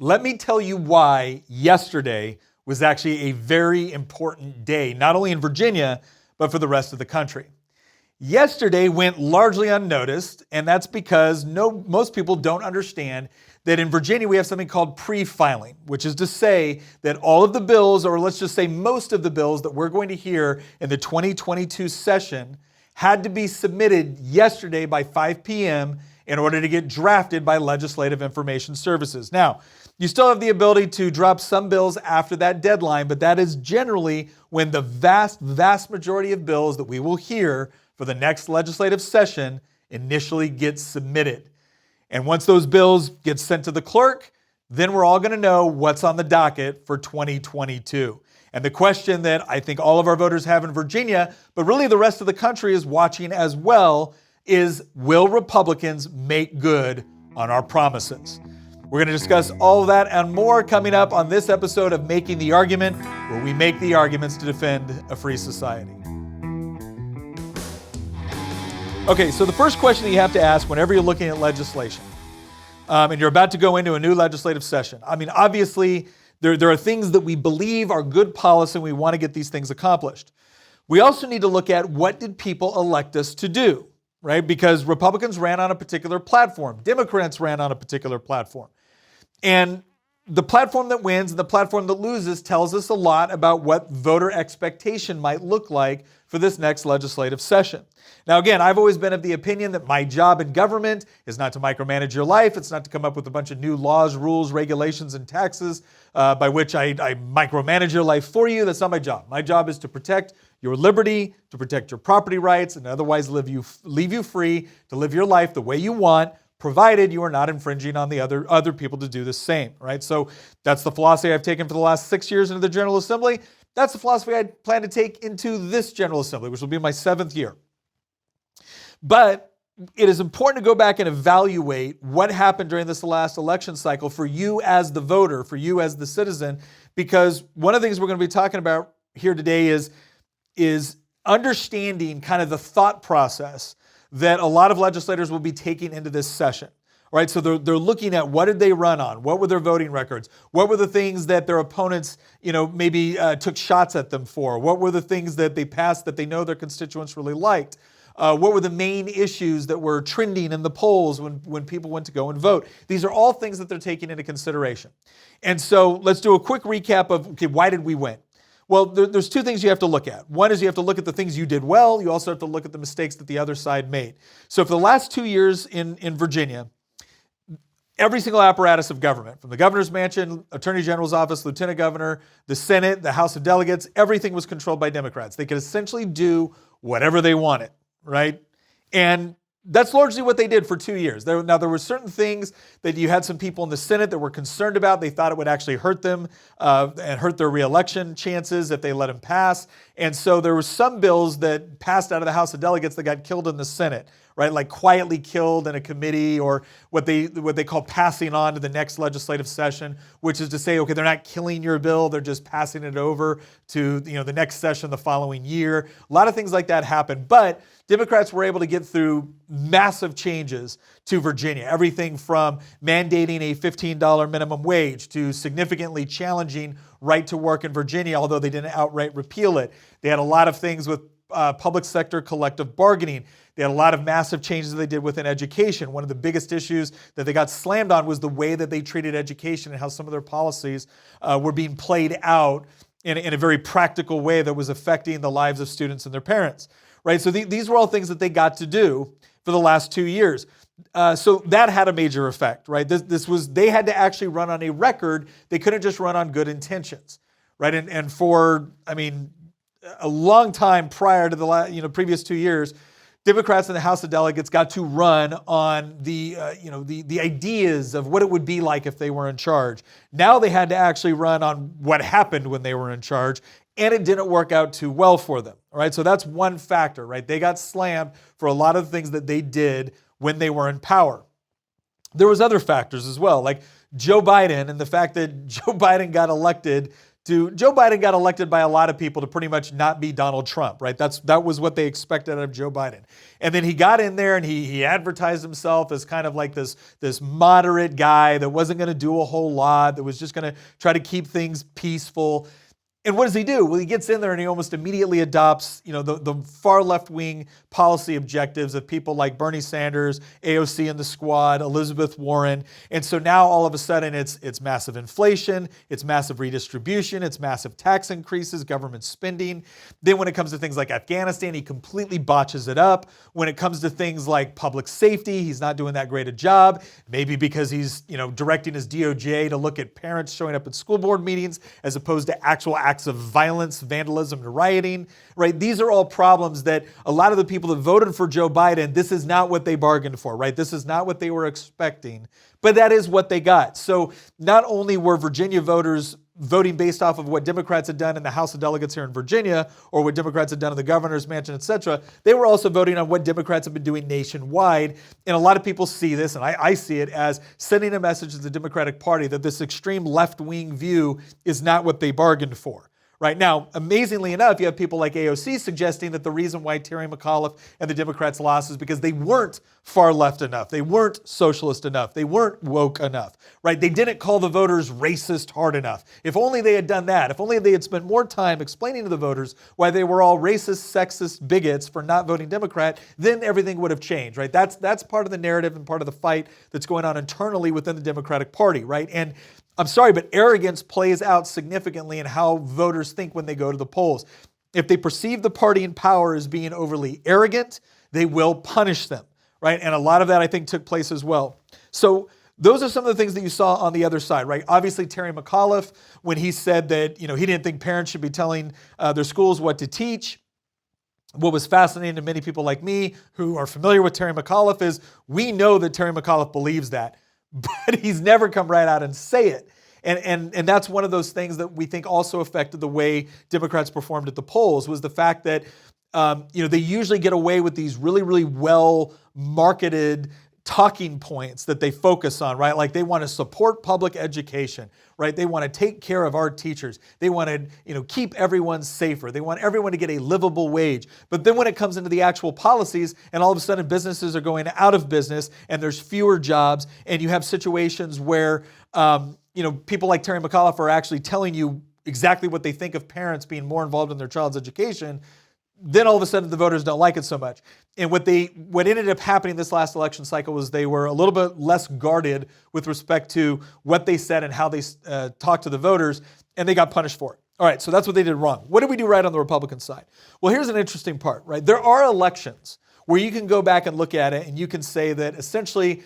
Let me tell you why yesterday was actually a very important day, not only in Virginia, but for the rest of the country. Yesterday went largely unnoticed, and that's because most people don't understand that in Virginia we have something called pre-filing, which is to say that all of the bills, or let's just say most of the bills that we're going to hear in the 2022 session had to be submitted yesterday by 5 p.m. in order to get drafted by Legislative Information Services. Now, you still have the ability to drop some bills after that deadline, but that is generally when the vast majority of bills that we will hear for the next legislative session initially get submitted. And once those bills get sent to the clerk, then we're all going to know what's on the docket for 2022. And the question that I think all of our voters have in Virginia, but really the rest of the country is watching as well, is will Republicans make good on our promises? We're going to discuss all of that and more coming up on this episode of Making the Argument, where we make the arguments to defend a free society. Okay, so the first question that you have to ask whenever you're looking at legislation, and you're about to go into a new legislative session, I mean, obviously, there are things that we believe are good policy and we want to get these things accomplished. We also need to look at what did people elect us to do, right? Because Republicans ran on a particular platform. Democrats ran on a particular platform. And the platform that wins and the platform that loses tells us a lot about what voter expectation might look like for this next legislative session. Now, again, I've always been of the opinion that my job in government is not to micromanage your life. It's not to come up with a bunch of new laws, rules, regulations, and taxes by which I micromanage your life for you. That's not my job. My job is to protect your liberty, to protect your property rights, and otherwise leave you free to live your life the way you want, provided you are not infringing on the other people to do the same, right? So that's the philosophy I've taken for the last 6 years into the General Assembly. That's the philosophy I plan to take into this General Assembly, which will be my 7th year. But it is important to go back and evaluate what happened during this last election cycle for you as the voter, for you as the citizen, because one of the things we're going to be talking about here today is understanding kind of the thought process that a lot of legislators will be taking into this session. Right, so they're looking at what did they run on? What were their voting records? What were the things that their opponents, maybe took shots at them for? What were the things that they passed that they know their constituents really liked? What were the main issues that were trending in the polls when people went to go and vote? These are all things that they're taking into consideration. And so let's do a quick recap of, okay, why did we win? Well, there's two things you have to look at. One is you have to look at the things you did well. You also have to look at the mistakes that the other side made. So for the last 2 years in Virginia, every single apparatus of government, from the governor's mansion, attorney general's office, lieutenant governor, the Senate, the House of Delegates, everything was controlled by Democrats. They could essentially do whatever they wanted, right? And that's largely what they did for 2 years. There were certain things that you had some people in the Senate that were concerned about. They thought it would actually hurt them and hurt their reelection chances if they let them pass. And so there were some bills that passed out of the House of Delegates that got killed in the Senate, right? Like quietly killed in a committee, or what they call passing on to the next legislative session, which is to say, okay, they're not killing your bill, they're just passing it over to the next session the following year. A lot of things like that happened, but Democrats were able to get through massive changes to Virginia. Everything from mandating a $15 minimum wage to significantly challenging right to work in Virginia, although they didn't outright repeal it. They had a lot of things with public sector collective bargaining. They had a lot of massive changes that they did within education. One of the biggest issues that they got slammed on was the way that they treated education and how some of their policies were being played out in a very practical way that was affecting the lives of students and their parents. Right? So these were all things that they got to do for the last 2 years. So that had a major effect, right? They had to actually run on a record. They couldn't just run on good intentions, right? And for, a long time prior to the previous 2 years, Democrats in the House of Delegates got to run on the ideas of what it would be like if they were in charge. Now they had to actually run on what happened when they were in charge, and it didn't work out too well for them. All right, so that's one factor, right? They got slammed for a lot of the things that they did when they were in power. There was other factors as well, like Joe Biden and the fact that Joe Biden got elected Joe Biden got elected by a lot of people to pretty much not be Donald Trump, right? That was what they expected out of Joe Biden. And then he got in there and he advertised himself as kind of like this moderate guy that wasn't going to do a whole lot, that was just going to try to keep things peaceful. And what does he do? Well, he gets in there and he almost immediately adopts, the far left-wing policy objectives of people like Bernie Sanders, AOC and the Squad, Elizabeth Warren. And so now all of a sudden it's massive inflation, it's massive redistribution, it's massive tax increases, government spending. Then when it comes to things like Afghanistan, he completely botches it up. When it comes to things like public safety, he's not doing that great a job, maybe because he's, directing his DOJ to look at parents showing up at school board meetings as opposed to actual acts of violence, vandalism, and rioting, right? These are all problems that a lot of the people that voted for Joe Biden, this is not what they bargained for, right? This is not what they were expecting, but that is what they got. So not only were Virginia voters voting based off of what Democrats had done in the House of Delegates here in Virginia, or what Democrats had done in the governor's mansion, et cetera, they were also voting on what Democrats have been doing nationwide. And a lot of people see this, and I see it as sending a message to the Democratic Party that this extreme left-wing view is not what they bargained for. Right now, amazingly enough, you have people like AOC suggesting that the reason why Terry McAuliffe and the Democrats lost is because they weren't far left enough. They weren't socialist enough. They weren't woke enough, right? They didn't call the voters racist hard enough. If only they had done that, if only they had spent more time explaining to the voters why they were all racist, sexist bigots for not voting Democrat, then everything would have changed, right? That's part of the narrative and part of the fight that's going on internally within the Democratic Party, right? And I'm sorry, but arrogance plays out significantly in how voters think when they go to the polls. If they perceive the party in power as being overly arrogant, they will punish them, right? And a lot of that, I think, took place as well. So those are some of the things that you saw on the other side, right? Obviously, Terry McAuliffe, when he said that, he didn't think parents should be telling their schools what to teach. What was fascinating to many people like me who are familiar with Terry McAuliffe is we know that Terry McAuliffe believes that, but he's never come right out and say it. And that's one of those things that we think also affected the way Democrats performed at the polls, was the fact that they usually get away with these really, really well marketed talking points that they focus on, right? Like they want to support public education, right? They want to take care of our teachers. They want to, keep everyone safer. They want everyone to get a livable wage. But then when it comes into the actual policies, and all of a sudden businesses are going out of business and there's fewer jobs, and you have situations where, people like Terry McAuliffe are actually telling you exactly what they think of parents being more involved in their child's education, then all of a sudden the voters don't like it so much. And what ended up happening this last election cycle was they were a little bit less guarded with respect to what they said and how they talked to the voters, and they got punished for it. All right, so that's what they did wrong. What did we do right on the Republican side? Well, here's an interesting part, right? There are elections where you can go back and look at it and you can say that essentially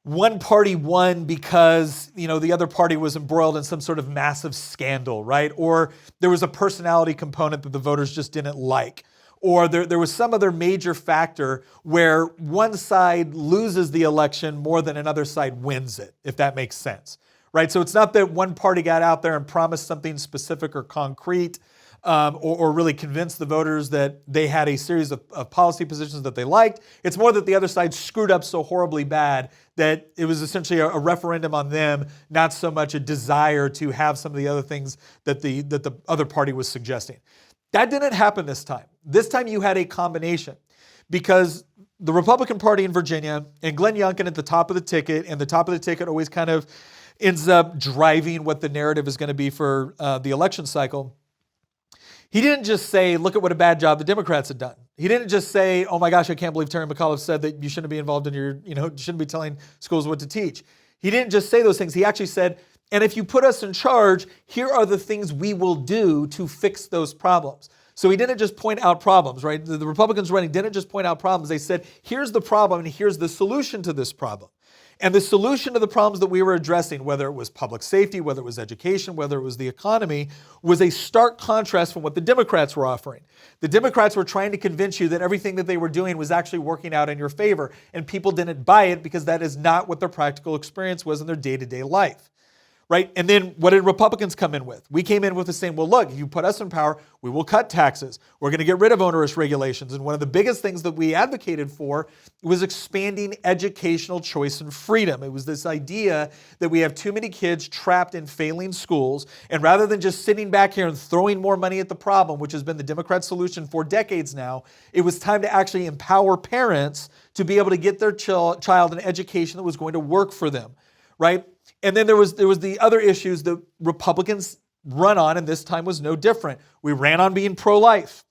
one party won because, the other party was embroiled in some sort of massive scandal, right? Or there was a personality component that the voters just didn't like. Or there was some other major factor where one side loses the election more than another side wins it, if that makes sense, right? So it's not that one party got out there and promised something specific or concrete, or really convinced the voters that they had a series of policy positions that they liked. It's more that the other side screwed up so horribly bad that it was essentially a referendum on them, not so much a desire to have some of the other things that the other party was suggesting. That didn't happen this time. This time you had a combination, because the Republican Party in Virginia and Glenn Youngkin at the top of the ticket, and the top of the ticket always kind of ends up driving what the narrative is going to be for the election cycle. He didn't just say, look at what a bad job the Democrats had done. He didn't just say, oh my gosh, I can't believe Terry McAuliffe said that you shouldn't be involved in you shouldn't be telling schools what to teach. He didn't just say those things. He actually said, and if you put us in charge, here are the things we will do to fix those problems. So he didn't just point out problems, right? The Republicans running didn't just point out problems. They said, here's the problem and here's the solution to this problem. And the solution to the problems that we were addressing, whether it was public safety, whether it was education, whether it was the economy, was a stark contrast from what the Democrats were offering. The Democrats were trying to convince you that everything that they were doing was actually working out in your favor, and people didn't buy it because that is not what their practical experience was in their day-to-day life. right? And then what did Republicans come in with? We came in with the same, well, look, if you put us in power, we will cut taxes. We're going to get rid of onerous regulations. And one of the biggest things that we advocated for was expanding educational choice and freedom. It was this idea that we have too many kids trapped in failing schools. And rather than just sitting back here and throwing more money at the problem, which has been the Democrat solution for decades now, it was time to actually empower parents to be able to get their child an education that was going to work for them, right? And then there was the other issues that Republicans run on, and this time was no different. We ran on being pro-life.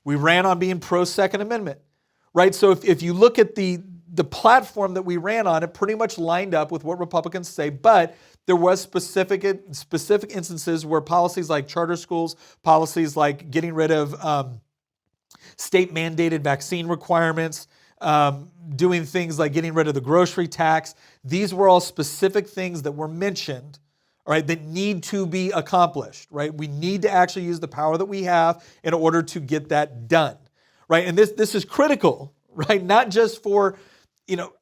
We ran on being pro-Second Amendment, right? So if you look at the platform that we ran on, it pretty much lined up with what Republicans say, but there was specific instances where policies like charter schools, policies like getting rid of state-mandated vaccine requirements, doing things like getting rid of the grocery tax. These were all specific things that were mentioned, all right, that need to be accomplished, right? We need to actually use the power that we have in order to get that done, right? And this is critical, right? Not just for,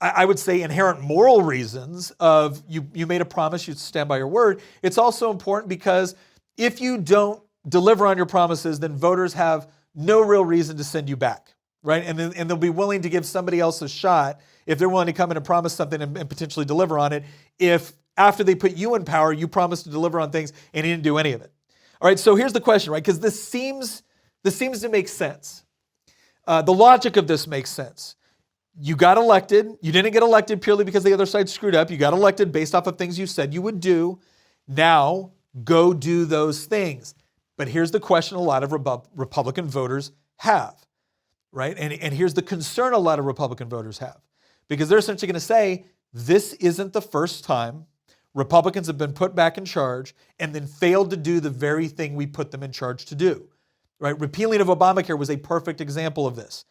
I would say inherent moral reasons of you made a promise, you stand by your word. It's also important because if you don't deliver on your promises, then voters have no real reason to send you back. Right? And they'll be willing to give somebody else a shot if they're willing to come in and promise something and potentially deliver on it. If after they put you in power, you promised to deliver on things and you didn't do any of it. All right, so here's the question, right? Because this seems to make sense. The logic of this makes sense. You got elected. You didn't get elected purely because the other side screwed up. You got elected based off of things you said you would do. Now, go do those things. But here's the question a lot of Republican voters have. Right? And here's the concern a lot of Republican voters have. Because they're essentially going to say, this isn't the first time Republicans have been put back in charge and then failed to do the very thing we put them in charge to do. Right? Repealing of Obamacare was a perfect example of this.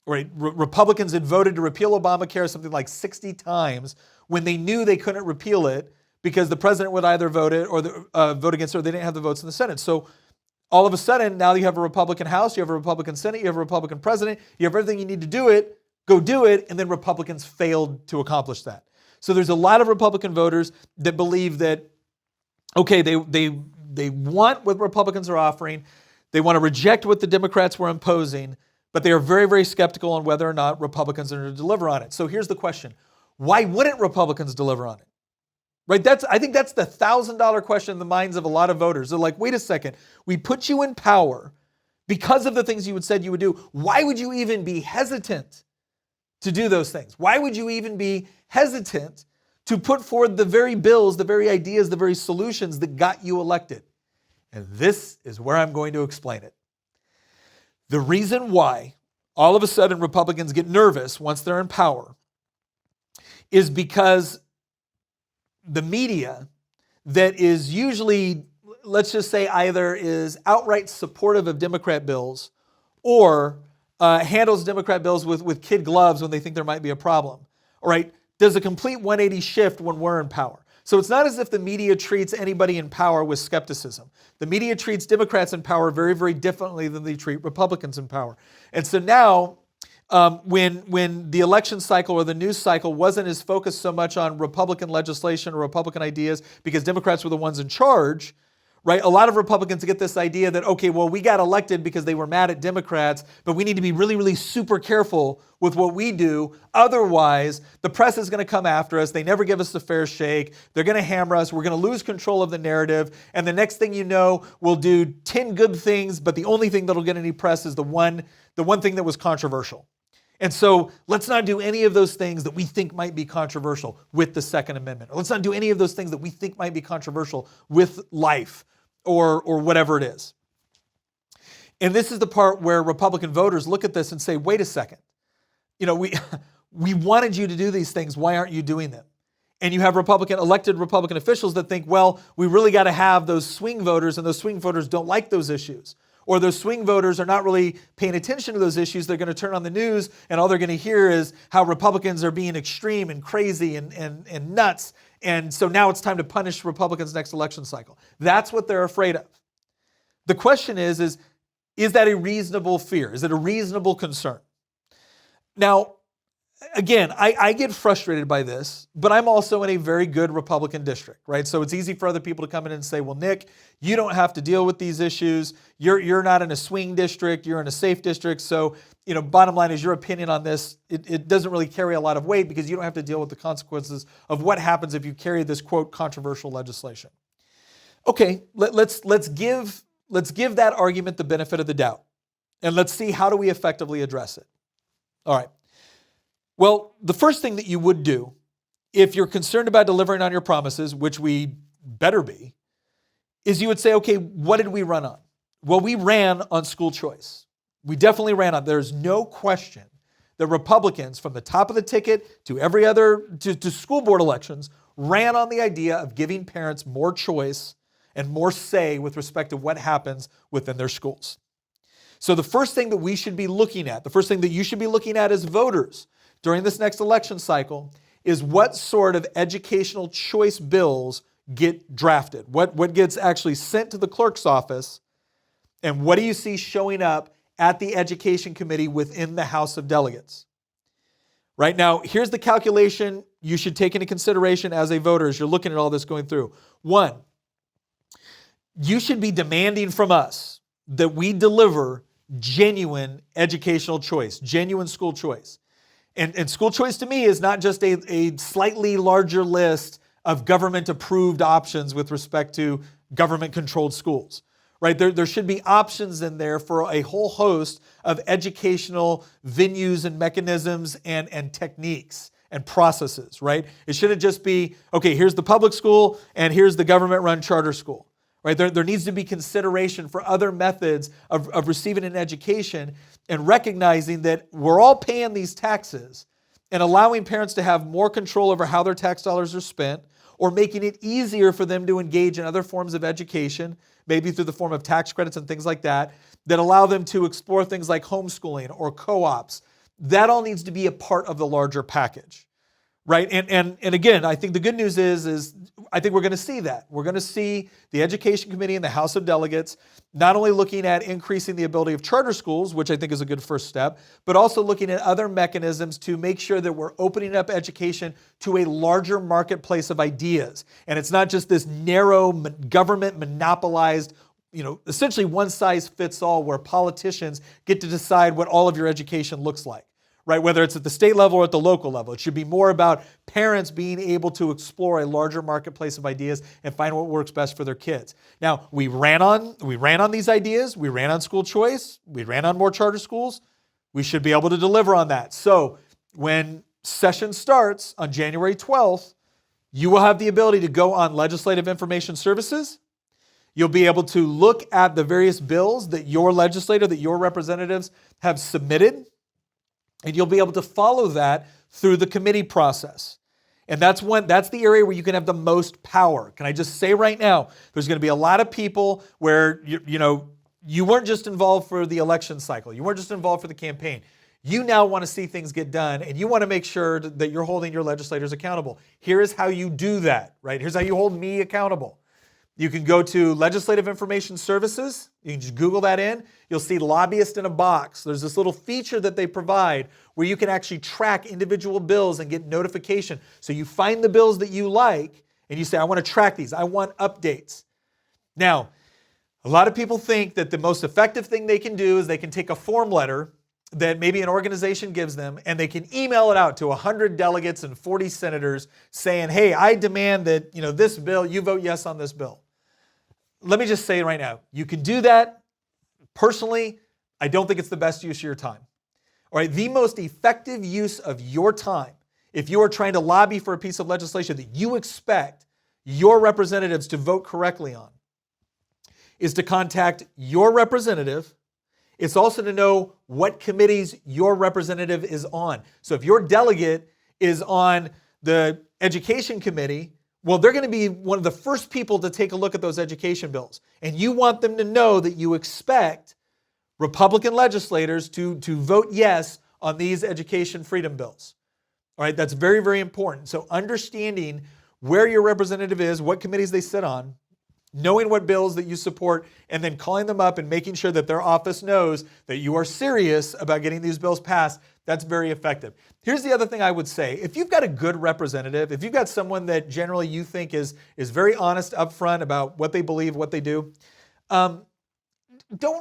Right? Republicans had voted to repeal Obamacare something like 60 times when they knew they couldn't repeal it because the president would either vote it or vote against it, or they didn't have the votes in the Senate. So all of a sudden, now you have a Republican House, you have a Republican Senate, you have a Republican president, you have everything you need to do it, go do it, and then Republicans failed to accomplish that. So there's a lot of Republican voters that believe that, okay, they want what Republicans are offering, they want to reject what the Democrats were imposing, but they are very, very skeptical on whether or not Republicans are going to deliver on it. So here's the question. Why wouldn't Republicans deliver on it? Right? I think that's the $1,000 question in the minds of a lot of voters. They're like, wait a second, we put you in power because of the things you said you would do. Why would you even be hesitant to do those things? Why would you even be hesitant to put forward the very bills, the very ideas, the very solutions that got you elected? And this is where I'm going to explain it. The reason why all of a sudden Republicans get nervous once they're in power is because the media that is usually, let's just say, either is outright supportive of Democrat bills or handles Democrat bills with kid gloves when they think there might be a problem, all right, does a complete 180 shift when we're in power. So it's not as if the media treats anybody in power with skepticism. The media treats Democrats in power very, very differently than they treat Republicans in power. And so now, when the election cycle or the news cycle wasn't as focused so much on Republican legislation or Republican ideas because Democrats were the ones in charge, right? A lot of Republicans get this idea that, okay, well, we got elected because they were mad at Democrats, but we need to be really, really super careful with what we do. Otherwise, the press is going to come after us. They never give us a fair shake. They're going to hammer us. We're going to lose control of the narrative. And the next thing you know, we'll do 10 good things, but the only thing that'll get any press is the one thing that was controversial. And so let's not do any of those things that we think might be controversial with the Second Amendment. Or let's not do any of those things that we think might be controversial with life or whatever it is. And this is the part where Republican voters look at this and say, wait a second. We wanted you to do these things. Why aren't you doing them? And you have elected Republican officials that think, well, we really got to have those swing voters, and those swing voters don't like those issues. Or those swing voters are not really paying attention to those issues. They're going to turn on the news and all they're going to hear is how Republicans are being extreme and crazy and nuts. And so now it's time to punish Republicans next election cycle. That's what they're afraid of. The question is that a reasonable fear? Is it a reasonable concern? Now, again, I get frustrated by this, but I'm also in a very good Republican district, right? So it's easy for other people to come in and say, well, Nick, you don't have to deal with these issues. You're not in a swing district, you're in a safe district. So, bottom line is your opinion on this, it doesn't really carry a lot of weight because you don't have to deal with the consequences of what happens if you carry this, quote, controversial legislation. Okay, let's give that argument the benefit of the doubt. And let's see, how do we effectively address it? All right. Well, the first thing that you would do, if you're concerned about delivering on your promises, which we better be, is you would say, okay, what did we run on? Well, we ran on school choice. We definitely ran on. There's no question that Republicans, from the top of the ticket to every other, to school board elections, ran on the idea of giving parents more choice and more say with respect to what happens within their schools. So the first thing that we should be looking at, the first thing that you should be looking at as voters during this next election cycle is what sort of educational choice bills get drafted. What gets actually sent to the clerk's office, and what do you see showing up at the Education Committee within the House of Delegates? Right now, here's the calculation you should take into consideration as a voter as you're looking at all this going through. One, you should be demanding from us that we deliver genuine educational choice, genuine school choice. And school choice to me is not just a slightly larger list of government-approved options with respect to government-controlled schools, right? There should be options in there for a whole host of educational venues and mechanisms and techniques and processes, right? It shouldn't just be, okay, here's the public school and here's the government-run charter school. Right? There needs to be consideration for other methods of receiving an education and recognizing that we're all paying these taxes and allowing parents to have more control over how their tax dollars are spent, or making it easier for them to engage in other forms of education, maybe through the form of tax credits and things like that, that allow them to explore things like homeschooling or co-ops. That all needs to be a part of the larger package. Right? And again, I think the good news is I think we're going to see that. We're going to see the Education Committee and the House of Delegates not only looking at increasing the ability of charter schools, which I think is a good first step, but also looking at other mechanisms to make sure that we're opening up education to a larger marketplace of ideas. And it's not just this narrow government monopolized, essentially one size fits all, where politicians get to decide what all of your education looks like. Right? Whether it's at the state level or at the local level. It should be more about parents being able to explore a larger marketplace of ideas and find what works best for their kids. Now, we ran on these ideas. We ran on school choice. We ran on more charter schools. We should be able to deliver on that. So when session starts on January 12th, you will have the ability to go on Legislative Information Services. You'll be able to look at the various bills that your legislator, that your representatives have submitted. And you'll be able to follow that through the committee process. And that's the area where you can have the most power. Can I just say right now, there's going to be a lot of people where you weren't just involved for the election cycle. You weren't just involved for the campaign. You now want to see things get done, and you want to make sure that you're holding your legislators accountable. Here is how you do that, right? Here's how you hold me accountable. You can go to Legislative Information Services. You can just Google that in. You'll see Lobbyist in a Box. There's this little feature that they provide where you can actually track individual bills and get notification. So you find the bills that you like and you say, I want to track these. I want updates. Now, a lot of people think that the most effective thing they can do is they can take a form letter that maybe an organization gives them and they can email it out to 100 delegates and 40 senators saying, hey, I demand that this bill, you vote yes on this bill. Let me just say right now, you can do that. Personally, I don't think it's the best use of your time. All right, the most effective use of your time, if you are trying to lobby for a piece of legislation that you expect your representatives to vote correctly on, is to contact your representative. It's also to know what committees your representative is on. So if your delegate is on the Education Committee, well, they're going to be one of the first people to take a look at those education bills. And you want them to know that you expect Republican legislators to vote yes on these education freedom bills. All right, that's very, very important. So understanding where your representative is, what committees they sit on, knowing what bills that you support, and then calling them up and making sure that their office knows that you are serious about getting these bills passed, That's very effective. Here's the other thing I would say. If you've got a good representative, if you've got someone that generally you think is very honest upfront about what they believe, what they do, don't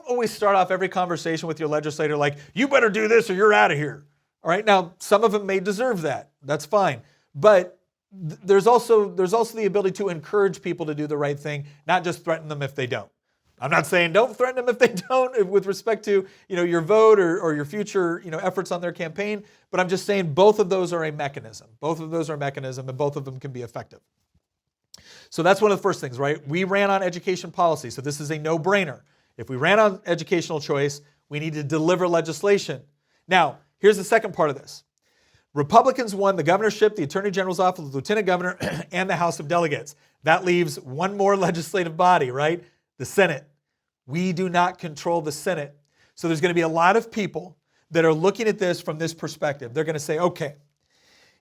always start off every conversation with your legislator like, you better do this or you're out of here. All right. Now, some of them may deserve that. That's fine. But there's also the ability to encourage people to do the right thing, not just threaten them if they don't. I'm not saying don't threaten them if they don't with respect to your vote or your future efforts on their campaign, but I'm just saying both of those are a mechanism. Both of those are a mechanism, and both of them can be effective. So that's one of the first things, right? We ran on education policy, so this is a no-brainer. If we ran on educational choice, we need to deliver legislation. Now, here's the second part of this. Republicans won the governorship, the Attorney General's office, the Lieutenant Governor, and the House of Delegates. That leaves one more legislative body, right? The Senate. We do not control the Senate. So there's going to be a lot of people that are looking at this from this perspective. They're going to say, okay,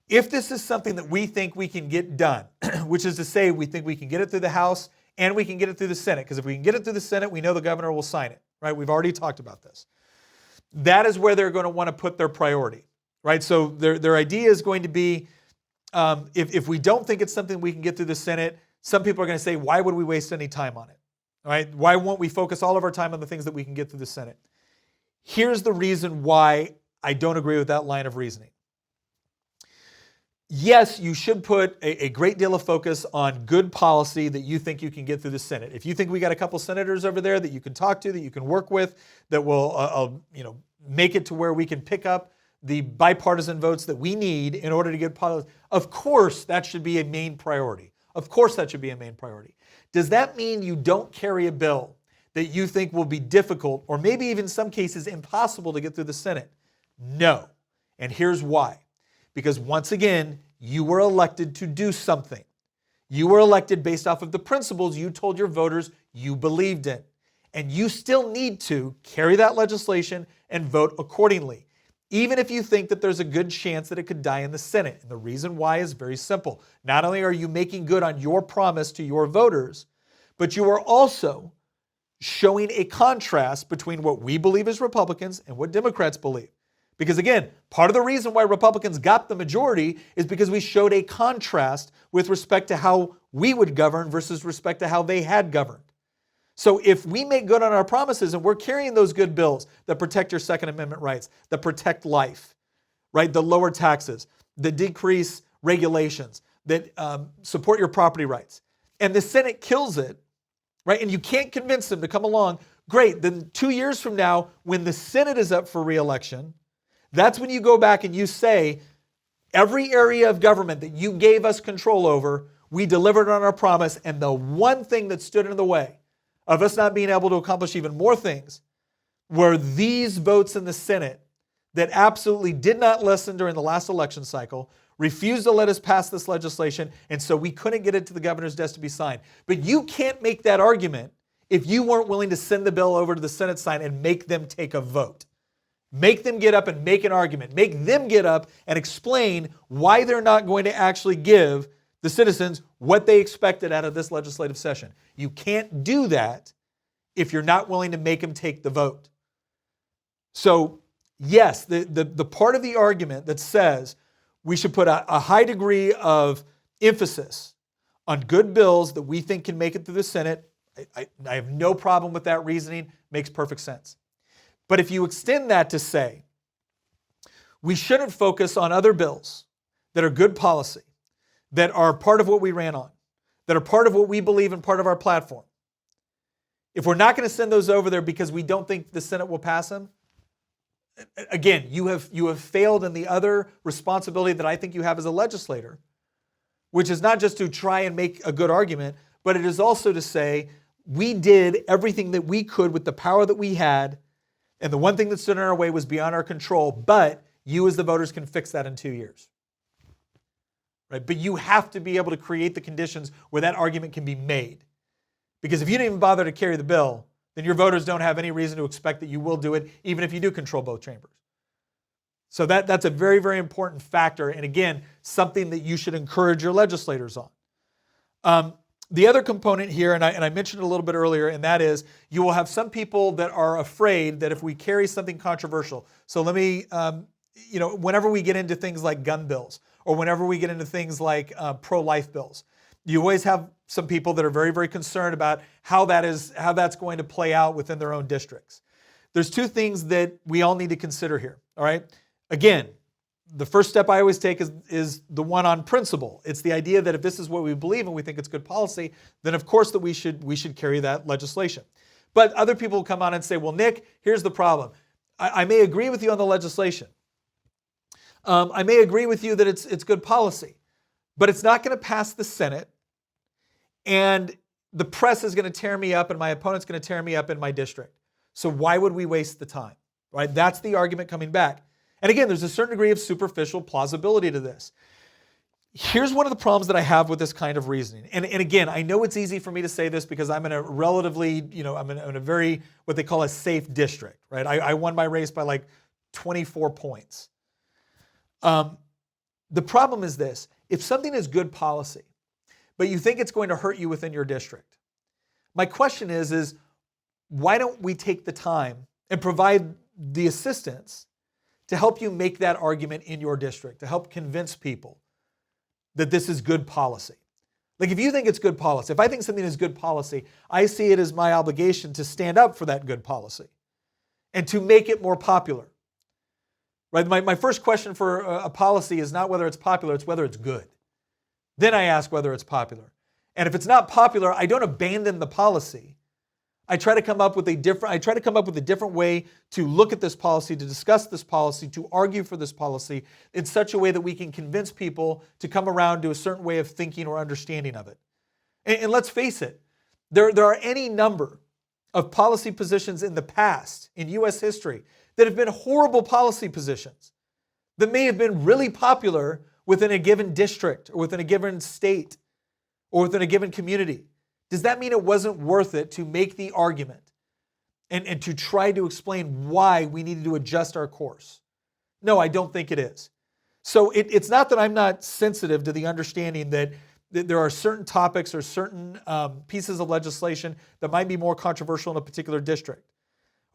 if this is something that we think we can get done, which is to say we think we can get it through the House and we can get it through the Senate, because if we can get it through the Senate, we know the governor will sign it, right? We've already talked about this. That is where they're going to want to put their priority, right? So their idea is going to be, if we don't think it's something we can get through the Senate, some people are going to say, why would we waste any time on it? All right? Why won't we focus all of our time on the things that we can get through the Senate? Here's the reason why I don't agree with that line of reasoning. Yes, you should put a great deal of focus on good policy that you think you can get through the Senate. If you think we got a couple senators over there that you can talk to, that you can work with, that will make it to where we can pick up the bipartisan votes that we need in order to get policy, of course that should be a main priority. Of course that should be a main priority. Does that mean you don't carry a bill that you think will be difficult or maybe even in some cases impossible to get through the Senate? No. And here's why. Because once again, you were elected to do something. You were elected based off of the principles you told your voters you believed in. And you still need to carry that legislation and vote accordingly, even if you think that there's a good chance that it could die in the Senate. And the reason why is very simple. Not only are you making good on your promise to your voters, but you are also showing a contrast between what we believe as Republicans and what Democrats believe. Because again, part of the reason why Republicans got the majority is because we showed a contrast with respect to how we would govern versus respect to how they had governed. So if we make good on our promises and we're carrying those good bills that protect your Second Amendment rights, that protect life, right, that lower taxes, that decrease regulations, that support your property rights, and the Senate kills it, right, and you can't convince them to come along, great, then 2 years from now, when the Senate is up for re-election, that's when you go back and you say, every area of government that you gave us control over, we delivered on our promise, and the one thing that stood in the way of us not being able to accomplish even more things were these votes in the Senate that absolutely did not listen during the last election cycle, refused to let us pass this legislation, and so we couldn't get it to the governor's desk to be signed. But you can't make that argument if you weren't willing to send the bill over to the Senate sign and make them take a vote. Make them get up and make an argument. Make them get up and explain why they're not going to actually give the citizens what they expected out of this legislative session. You can't do that if you're not willing to make them take the vote. So, yes, the part of the argument that says we should put a high degree of emphasis on good bills that we think can make it through the Senate, I have no problem with that reasoning. Makes perfect sense. But if you extend that to say, we shouldn't focus on other bills that are good policy, that are part of what we ran on, that are part of what we believe and part of our platform. If we're not going to send those over there because we don't think the Senate will pass them, again, you have failed in the other responsibility that I think you have as a legislator, which is not just to try and make a good argument, but it is also to say we did everything that we could with the power that we had, and the one thing that stood in our way was beyond our control, but you as the voters can fix that in 2 years. Right? But you have to be able to create the conditions where that argument can be made. Because if you didn't even bother to carry the bill, then your voters don't have any reason to expect that you will do it, even if you do control both chambers. So that's a very, very important factor, and again, something that you should encourage your legislators on. The other component here, and I mentioned it a little bit earlier, and that is you will have some people that are afraid that if we carry something controversial. So let me whenever we get into things like gun bills or whenever we get into things like pro-life bills, you always have some people that are very, very concerned about how that's going to play out within their own districts. There's two things that we all need to consider here, all right? Again, the first step I always take is the one on principle. It's the idea that if this is what we believe and we think it's good policy, then of course that we should carry that legislation. But other people will come on and say, well, Nick, here's the problem. I may agree with you on the legislation. I may agree with you that it's good policy, but it's not going to pass the Senate, and the press is going to tear me up and my opponent's going to tear me up in my district. So why would we waste the time, right? That's the argument coming back. And again, there's a certain degree of superficial plausibility to this. Here's one of the problems that I have with this kind of reasoning. And again, I know it's easy for me to say this because I'm in a relatively, I'm in a very, what they call a safe district, right? I won my race by like 24 points. The problem is this: if something is good policy, but you think it's going to hurt you within your district, my question is why don't we take the time and provide the assistance to help you make that argument in your district, to help convince people that this is good policy? Like, if you think it's good policy, if I think something is good policy, I see it as my obligation to stand up for that good policy and to make it more popular. Right? My first question for a policy is not whether it's popular, it's whether it's good. Then I ask whether it's popular. And if it's not popular, I don't abandon the policy. I try to come up with a different way to look at this policy, to discuss this policy, to argue for this policy in such a way that we can convince people to come around to a certain way of thinking or understanding of it. And let's face it, there are any number of policy positions in the past, in U.S. history, that have been horrible policy positions that may have been really popular within a given district or within a given state or within a given community. Does that mean it wasn't worth it to make the argument and to try to explain why we needed to adjust our course? No, I don't think it is. So it's not that I'm not sensitive to the understanding that there are certain topics or certain pieces of legislation that might be more controversial in a particular district.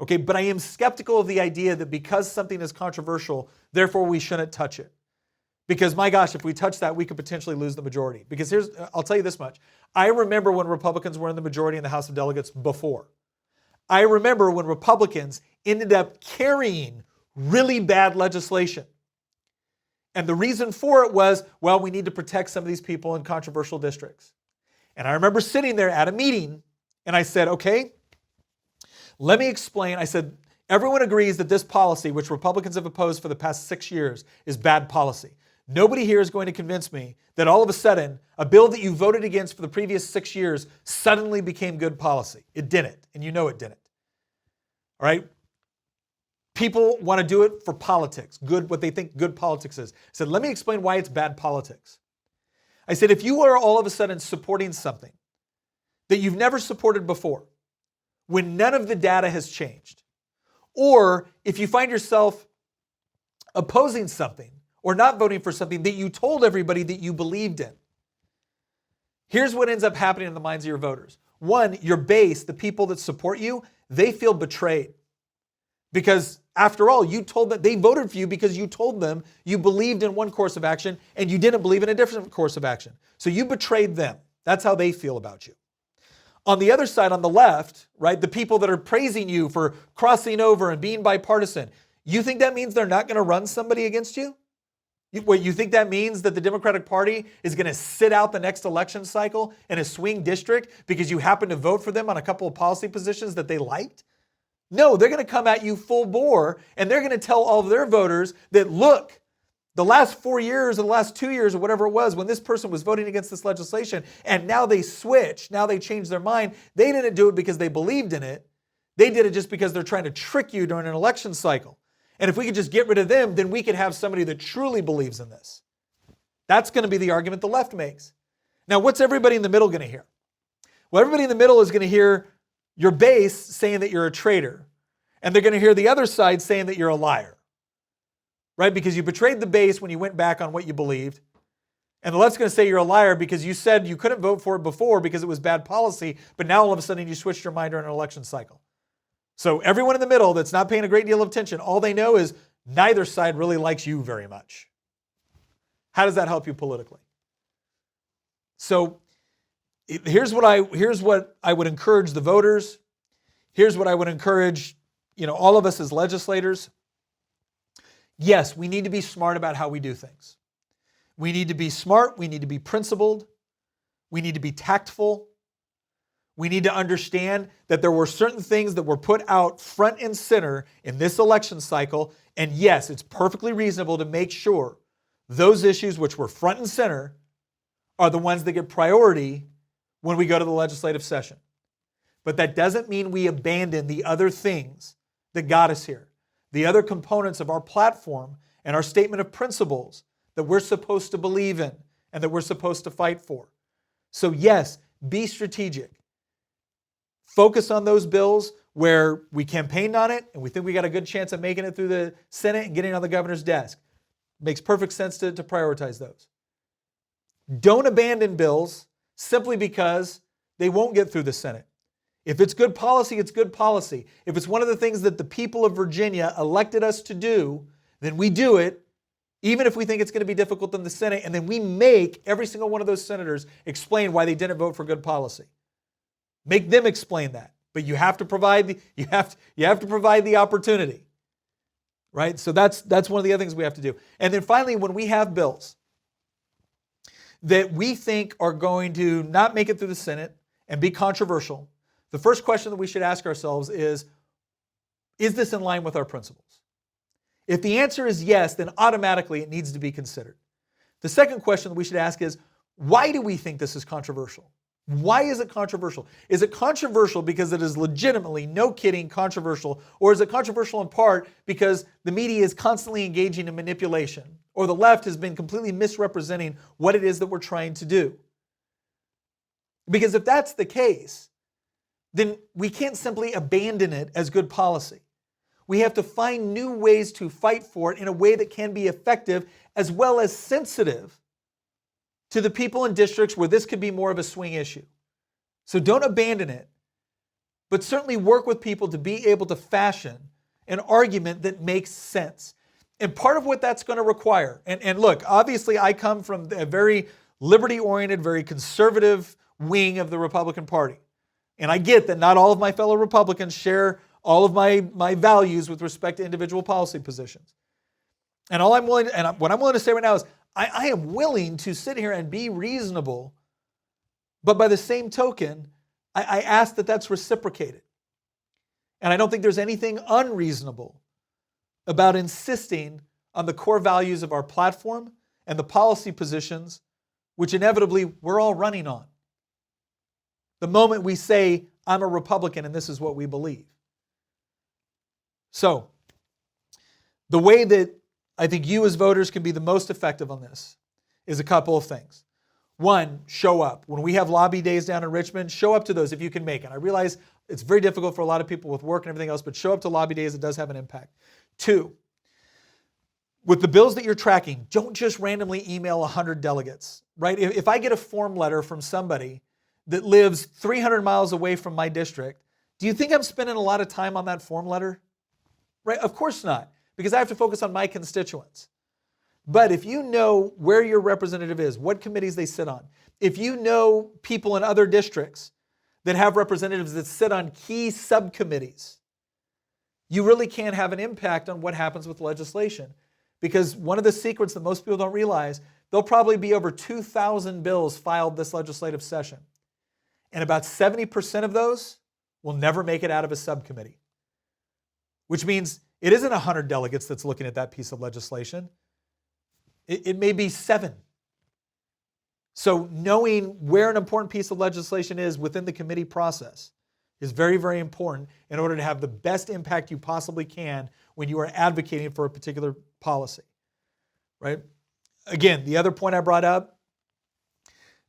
Okay, but I am skeptical of the idea that because something is controversial, therefore we shouldn't touch it. Because my gosh, if we touch that, we could potentially lose the majority. Because I'll tell you this much. I remember when Republicans were in the majority in the House of Delegates before. I remember when Republicans ended up carrying really bad legislation. And the reason for it was, well, we need to protect some of these people in controversial districts. And I remember sitting there at a meeting and I said, okay, let me explain. I said, everyone agrees that this policy, which Republicans have opposed for the past 6 years, is bad policy. Nobody here is going to convince me that all of a sudden a bill that you voted against for the previous 6 years suddenly became good policy. It didn't, and you know it didn't. All right? People want to do it for politics, what they think good politics is. I said, let me explain why it's bad politics. I said, if you are all of a sudden supporting something that you've never supported before, when none of the data has changed, or if you find yourself opposing something or not voting for something that you told everybody that you believed in, here's what ends up happening in the minds of your voters. One, your base, the people that support you, they feel betrayed. Because after all, you told them, they voted for you because you told them you believed in one course of action and you didn't believe in a different course of action. So you betrayed them. That's how they feel about you. On the other side, on the left, right, the people that are praising you for crossing over and being bipartisan, you think that means they're not going to run somebody against you? You think that means that the Democratic Party is going to sit out the next election cycle in a swing district because you happen to vote for them on a couple of policy positions that they liked? No, they're going to come at you full bore, and they're going to tell all of their voters that, look, the last 4 years or the last 2 years or whatever it was when this person was voting against this legislation, and now they switch, now they change their mind. They didn't do it because they believed in it. They did it just because they're trying to trick you during an election cycle. And if we could just get rid of them, then we could have somebody that truly believes in this. That's going to be the argument the left makes. Now, what's everybody in the middle going to hear? Well, everybody in the middle is going to hear your base saying that you're a traitor, and they're going to hear the other side saying that you're a liar. Right? Because you betrayed the base when you went back on what you believed. And the left's going to say you're a liar because you said you couldn't vote for it before because it was bad policy, but now all of a sudden you switched your mind during an election cycle. So everyone in the middle that's not paying a great deal of attention, all they know is neither side really likes you very much. How does that help you politically? So here's what I would encourage the voters. Here's what I would encourage, all of us as legislators. Yes, we need to be smart about how we do things. We need to be smart. We need to be principled. We need to be tactful. We need to understand that there were certain things that were put out front and center in this election cycle. And yes, it's perfectly reasonable to make sure those issues which were front and center are the ones that get priority when we go to the legislative session. But that doesn't mean we abandon the other things that got us here, the other components of our platform and our statement of principles that we're supposed to believe in and that we're supposed to fight for. So yes, be strategic. Focus on those bills where we campaigned on it and we think we got a good chance of making it through the Senate and getting on the governor's desk. Makes perfect sense to prioritize those. Don't abandon bills simply because they won't get through the Senate. If it's good policy, it's good policy. If it's one of the things that the people of Virginia elected us to do, then we do it, even if we think it's going to be difficult in the Senate, and then we make every single one of those senators explain why they didn't vote for good policy. Make them explain that. But you have to provide the opportunity. Right? So that's one of the other things we have to do. And then finally, when we have bills that we think are going to not make it through the Senate and be controversial, the first question that we should ask ourselves is this in line with our principles? If the answer is yes, then automatically it needs to be considered. The second question that we should ask is, why do we think this is controversial? Why is it controversial? Is it controversial because it is legitimately, no kidding, controversial? Or is it controversial in part because the media is constantly engaging in manipulation? Or the left has been completely misrepresenting what it is that we're trying to do? Because if that's the case, then we can't simply abandon it as good policy. We have to find new ways to fight for it in a way that can be effective as well as sensitive to the people in districts where this could be more of a swing issue. So don't abandon it, but certainly work with people to be able to fashion an argument that makes sense. And part of what that's going to require, and look, obviously I come from a very liberty-oriented, very conservative wing of the Republican Party. And I get that not all of my fellow Republicans share all of my values with respect to individual policy positions. And what I'm willing to say right now is I am willing to sit here and be reasonable, but by the same token, I ask that that's reciprocated. And I don't think there's anything unreasonable about insisting on the core values of our platform and the policy positions, which inevitably we're all running on. The moment we say, I'm a Republican and this is what we believe. So, the way that I think you as voters can be the most effective on this is a couple of things. One, show up. When we have lobby days down in Richmond, show up to those if you can make it. I realize it's very difficult for a lot of people with work and everything else, but show up to lobby days. It does have an impact. Two, with the bills that you're tracking, don't just randomly email 100 delegates, right? If I get a form letter from somebody that lives 300 miles away from my district, do you think I'm spending a lot of time on that form letter? Right? Of course not, because I have to focus on my constituents. But if you know where your representative is, what committees they sit on, if you know people in other districts that have representatives that sit on key subcommittees, you really can have an impact on what happens with legislation. Because one of the secrets that most people don't realize, there'll probably be over 2,000 bills filed this legislative session. And about 70% of those will never make it out of a subcommittee. Which means it isn't 100 delegates that's looking at that piece of legislation. It may be 7. So knowing where an important piece of legislation is within the committee process is very, very important in order to have the best impact you possibly can when you are advocating for a particular policy, right? Again, the other point I brought up,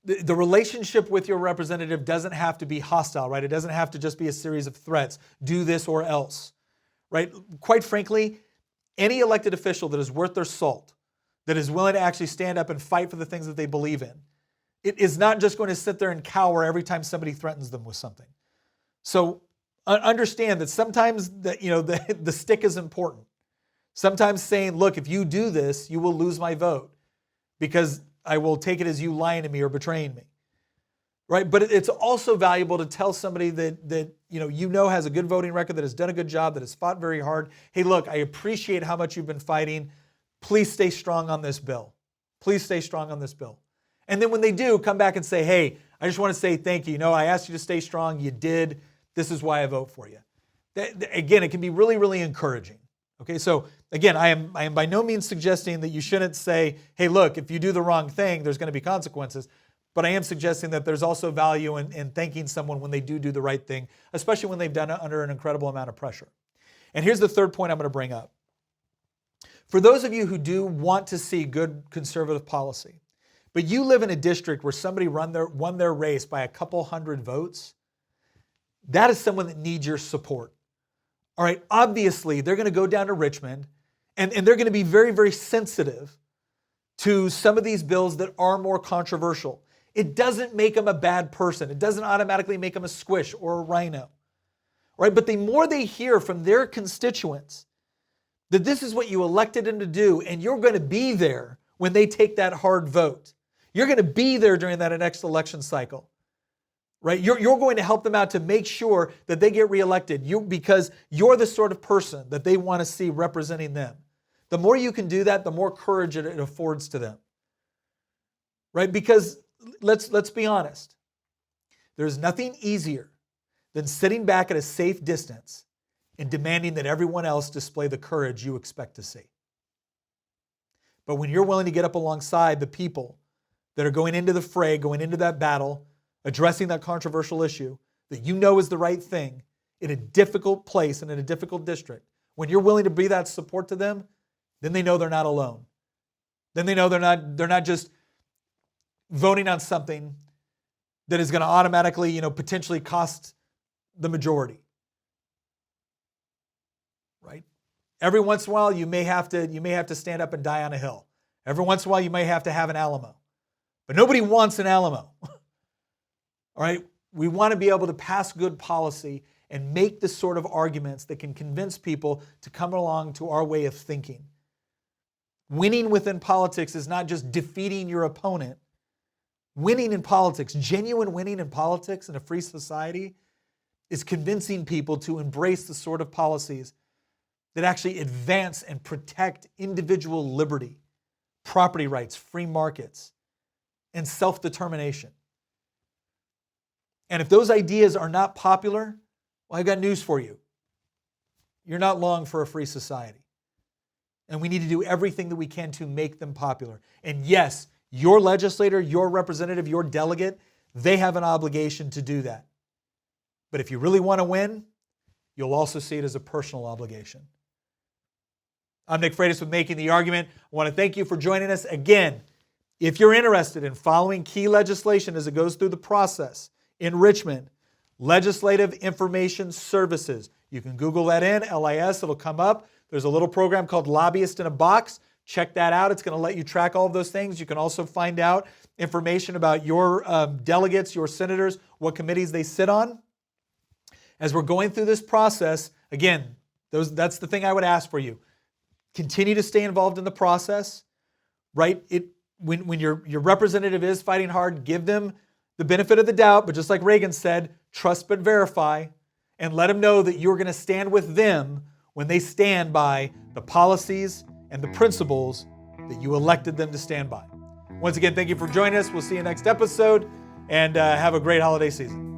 the relationship with your representative doesn't have to be hostile, right? It doesn't have to just be a series of threats. Do this or else, right? Quite frankly, any elected official that is worth their salt, that is willing to actually stand up and fight for the things that they believe in, it is not just going to sit there and cower every time somebody threatens them with something. So understand that sometimes the stick is important. Sometimes saying, look, if you do this, you will lose my vote because I will take it as you lying to me or betraying me. Right? But it's also valuable to tell somebody that you know has a good voting record, that has done a good job, that has fought very hard. Hey, look, I appreciate how much you've been fighting. Please stay strong on this bill. Please stay strong on this bill. And then when they do, come back and say, hey, I just want to say thank you. I asked you to stay strong. You did. This is why I vote for you. Again, it can be really, really encouraging. Okay, so again, I am by no means suggesting that you shouldn't say, hey, look, if you do the wrong thing, there's going to be consequences. But I am suggesting that there's also value in thanking someone when they do the right thing, especially when they've done it under an incredible amount of pressure. And here's the third point I'm going to bring up. For those of you who do want to see good conservative policy, but you live in a district where somebody won their race by a couple hundred votes, that is someone that needs your support. All right, obviously, they're going to go down to Richmond, and they're going to be very, very sensitive to some of these bills that are more controversial. It doesn't make them a bad person. It doesn't automatically make them a squish or a rhino. Right? But the more they hear from their constituents that this is what you elected them to do, and you're going to be there when they take that hard vote. You're going to be there during that next election cycle. Right? You're going to help them out to make sure that they get reelected because you're the sort of person that they want to see representing them. The more you can do that, the more courage it affords to them. Right? Because let's be honest. There's nothing easier than sitting back at a safe distance and demanding that everyone else display the courage you expect to see. But when you're willing to get up alongside the people that are going into the fray, going into that battle, addressing that controversial issue that you know is the right thing in a difficult place and in a difficult district, when you're willing to be that support to them, then they know they're not alone. Then they know they're not just voting on something that is going to automatically, potentially cost the majority. Right? Every once in a while, you may have to stand up and die on a hill. Every once in a while, you may have to have an Alamo. But nobody wants an Alamo. All right? We want to be able to pass good policy and make the sort of arguments that can convince people to come along to our way of thinking. Winning within politics is not just defeating your opponent. Winning in politics, genuine winning in politics in a free society, is convincing people to embrace the sort of policies that actually advance and protect individual liberty, property rights, free markets, and self-determination. And if those ideas are not popular, well, I've got news for you. You're not long for a free society. And we need to do everything that we can to make them popular. And yes, your legislator, your representative, your delegate, they have an obligation to do that. But if you really want to win, you'll also see it as a personal obligation. I'm Nick Freitas with Making the Argument. I want to thank you for joining us. Again, if you're interested in following key legislation as it goes through the process in Richmond, Legislative Information Services. You can Google that in, LIS, it'll come up. There's a little program called Lobbyist in a Box. Check that out. It's going to let you track all of those things. You can also find out information about your delegates, your senators, what committees they sit on. As we're going through this process, again, that's the thing I would ask for you. Continue to stay involved in the process, right? When your representative is fighting hard, give them the benefit of the doubt, but just like Reagan said, trust but verify, and let them know that you're going to stand with them when they stand by the policies and the principles that you elected them to stand by. Once again, thank you for joining us. We'll see you next episode, and have a great holiday season.